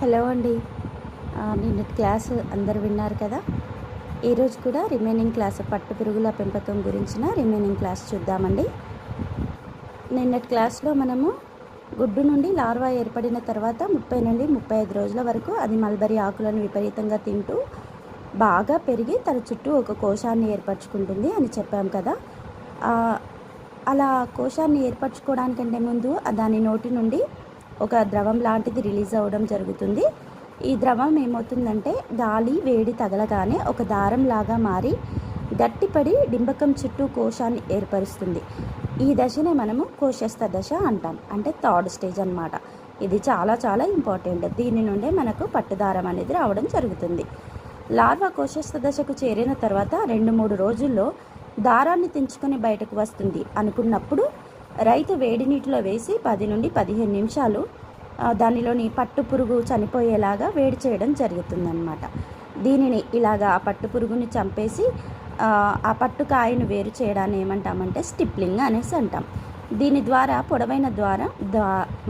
Hello అండి. నిన్న class అందరు విన్నారు కదా. ఈరోజు కూడా రిమైనింగ్ క్లాస్ పట్టు పురుగుల పెంపకం గురించిన రిమైనింగ్ క్లాస్ చూద్దామండి. నిన్నటి క్లాస్లో మనము గుడ్డు నుండి లార్వా ఏర్పడిన తర్వాత 30 నుండి 35 రోజుల వరకు అది మల్బరీ ఆకులను విపరీతంగా తింటూ బాగా పెరిగి తన చుట్టూ ఒక కోశాన్ని ఏర్పరచుకుంటుంది అని చెప్పాం కదా. అలా కోశాన్ని ఏర్పరచుకోవడానికంటే ముందు దాని నోటి నుండి ఒక ద్రవం లాంటిది రిలీజ్ అవ్వడం జరుగుతుంది. ఈ ద్రవం ఏమవుతుందంటే గాలి వేడి తగలగానే ఒక దారం లాగా మారి గట్టిపడి డింబకం చుట్టూ కోశాన్ని ఏర్పరుస్తుంది. ఈ దశనే మనము కోశస్థ దశ అంటాం, అంటే థర్డ్ స్టేజ్ అన్నమాట. ఇది చాలా చాలా ఇంపార్టెంట్. దీని నుండే మనకు పట్టుదారం అనేది రావడం జరుగుతుంది. లార్వా కోశస్థ దశకు చేరిన తర్వాత 2-3 రోజుల్లో దారాన్ని తెంచుకొని బయటకు వస్తుంది అనుకున్నప్పుడు రైతు వేడి నీటిలో వేసి 10 నుండి 15 నిమిషాలు దానిలోని పట్టు పురుగు చనిపోయేలాగా వేడి చేయడం జరుగుతుందన్నమాట. దీనిని ఇలాగా ఆ పట్టు పురుగుని చంపేసి ఆ పట్టుకాయను వేరు చేయడాన్ని ఏమంటామంటే స్టిప్లింగ్ అనేసి అంటాం. దీని ద్వారా పొడవైన ద్వారా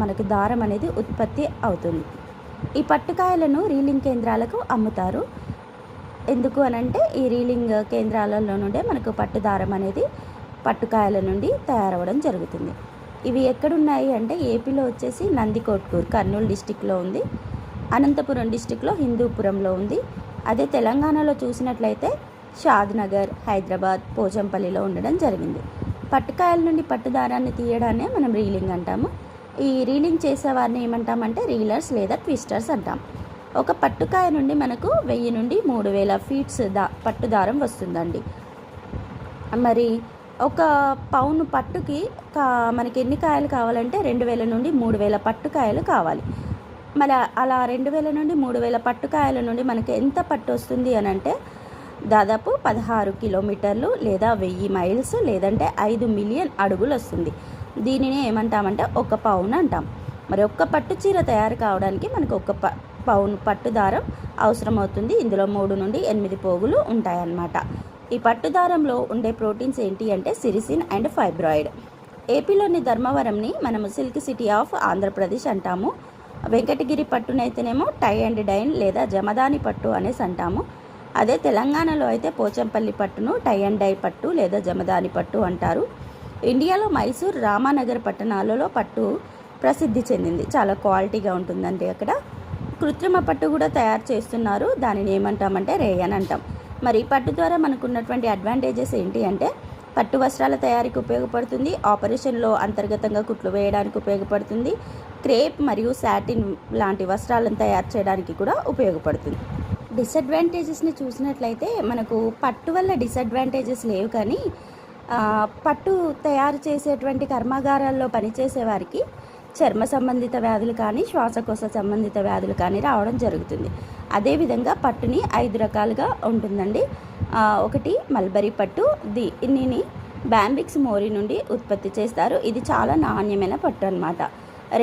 మనకు దారం అనేది ఉత్పత్తి అవుతుంది. ఈ పట్టుకాయలను రీలింగ్ కేంద్రాలకు అమ్ముతారు. ఎందుకు అనంటే ఈ రీలింగ్ కేంద్రాలలో నుండే మనకు పట్టుదారం అనేది పట్టుకాయల నుండి తయారవడం జరుగుతుంది. ఇవి ఎక్కడున్నాయి అంటే ఏపీలో వచ్చేసి నందికొట్కూరు కర్నూలు డిస్టిక్లో ఉంది, అనంతపురం డిస్టిక్లో హిందూపురంలో ఉంది. అదే తెలంగాణలో చూసినట్లయితే షాద్నగర్, హైదరాబాద్, పోచంపల్లిలో ఉండడం జరిగింది. పట్టుకాయల నుండి పట్టుదారాన్ని తీయడాన్నే మనం రీలింగ్ అంటాము. ఈ రీలింగ్ చేసేవారిని ఏమంటామంటే రీలర్స్ లేదా ట్విస్టర్స్ అంటాం. ఒక పట్టుకాయ నుండి మనకు 1000 నుండి 3000 ఫీట్స్ పట్టుదారం వస్తుందండి. మరి ఒక పౌను పట్టుకి మనకి ఎన్ని కాయలు కావాలంటే 2000 నుండి 3000 పట్టుకాయలు కావాలి. మరి అలా 2000 నుండి 3000 పట్టుకాయల నుండి మనకి ఎంత పట్టు వస్తుంది అని అంటే దాదాపు 16 కిలోమీటర్లు లేదా 1000 మైల్స్ లేదంటే 5 మిలియన్ అడుగులు వస్తుంది. దీనిని ఏమంటామంటే ఒక పౌన్ అంటాం. మరి ఒక్క పట్టు చీర తయారు కావడానికి మనకు ఒక పౌన్ పట్టుదారం అవసరమవుతుంది. ఇందులో 3 నుండి 8 పోగులు ఉంటాయన్నమాట. ఈ పట్టుదారంలో ఉండే ప్రోటీన్స్ ఏంటి అంటే సిరిసిన్ అండ్ ఫైబ్రాయిడ్. ఏపీలోని ధర్మవరంని మనము సిల్క్ సిటీ ఆఫ్ ఆంధ్రప్రదేశ్ అంటాము. వెంకటగిరి పట్టునైతేనేమో టై అండ్ డైన్ లేదా జమదాని పట్టు అనేసి అంటాము. అదే తెలంగాణలో అయితే పోచంపల్లి పట్టును టై అండ్ డై పట్టు లేదా జమదాని పట్టు అంటారు. ఇండియాలో మైసూర్, రామానగర్ పట్టణాలలో పట్టు ప్రసిద్ధి చెందింది. చాలా క్వాలిటీగా ఉంటుందండి. అక్కడ కృత్రిమ పట్టు కూడా తయారు చేస్తున్నారు. దానిని ఏమంటామంటే రేయన్ అంటాం. మరి పట్టు ద్వారా మనకు ఉన్నటువంటి అడ్వాంటేజెస్ ఏంటి అంటే పట్టు వస్త్రాల తయారీకి ఉపయోగపడుతుంది, ఆపరేషన్లో అంతర్గతంగా కుట్లు వేయడానికి ఉపయోగపడుతుంది, క్రేప్ మరియు సాటిన్ లాంటి వస్త్రాలను తయారు చేయడానికి కూడా ఉపయోగపడుతుంది. డిసడ్వాంటేజెస్ని చూసినట్లయితే మనకు పట్టు వల్ల డిసడ్వాంటేజెస్ లేవు, కానీ పట్టు తయారు చేసేటువంటి కర్మాగారాల్లో పనిచేసే వారికి చర్మ సంబంధిత వ్యాధులు కానీ శ్వాసకోశ సంబంధిత వ్యాధులు కానీ రావడం జరుగుతుంది. అదేవిధంగా పట్టుని 5 రకాలుగా ఉంటుందండి. ఒకటి మల్బరీ పట్టు, దీనిని బ్యాంబిక్స్ మోరీ నుండి ఉత్పత్తి చేస్తారు. ఇది చాలా నాణ్యమైన పట్టు అన్నమాట.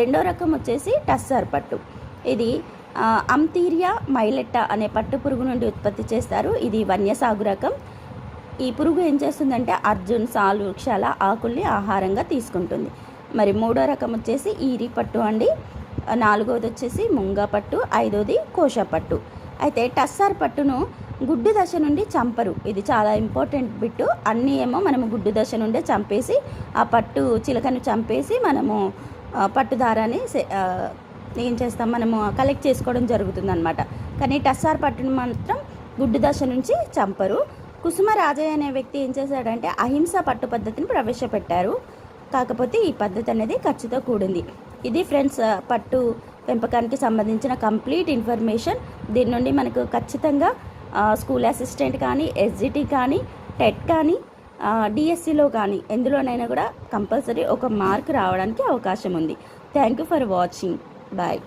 రెండో రకం వచ్చేసి టస్సర్ పట్టు. ఇది అంతీరియా మైలెట్టా అనే పట్టు పురుగు నుండి ఉత్పత్తి చేస్తారు. ఇది వన్యసాగు రకం. ఈ పురుగు ఏం చేస్తుందంటే అర్జున్, సాల్ వృక్షాల ఆకుల్ని ఆహారంగా తీసుకుంటుంది. మరి మూడో రకం వచ్చేసి ఈరి పట్టు అండి. నాలుగోది వచ్చేసి ముంగా పట్టు, ఐదోది కోశ పట్టు. అయితే టస్సర్ పట్టును గుడ్డు దశ నుండి చంపరు. ఇది చాలా ఇంపార్టెంట్ బిట్టు. అన్నీ ఏమో మనము గుడ్డు దశ నుండే చంపేసి ఆ పట్టు చిలకను చంపేసి మనము పట్టుదారాన్ని ఏం చేస్తాం, మనము కలెక్ట్ చేసుకోవడం జరుగుతుంది అనమాట. కానీ టస్సర్ పట్టును మాత్రం గుడ్డు దశ నుంచి చంపరు. కుసుమ రాజయ్య అనే వ్యక్తి ఏం చేశాడంటే అహింస పట్టు పద్ధతిని ప్రవేశపెట్టారు. కాకపోతే ఈ పద్ధతి అనేది ఖర్చుతో కూడింది. ఇది ఫ్రెండ్స్ పట్టు పెంపకానికి సంబంధించిన కంప్లీట్ ఇన్ఫర్మేషన్. దీని నుండి మనకు ఖచ్చితంగా స్కూల్ అసిస్టెంట్ కానీ, ఎస్జిటి కానీ, టెట్ కానీ, డిఎస్సిలో కానీ ఎందులోనైనా కూడా కంపల్సరీ ఒక మార్క్ రావడానికి అవకాశం ఉంది. Thank you for watching. Bye.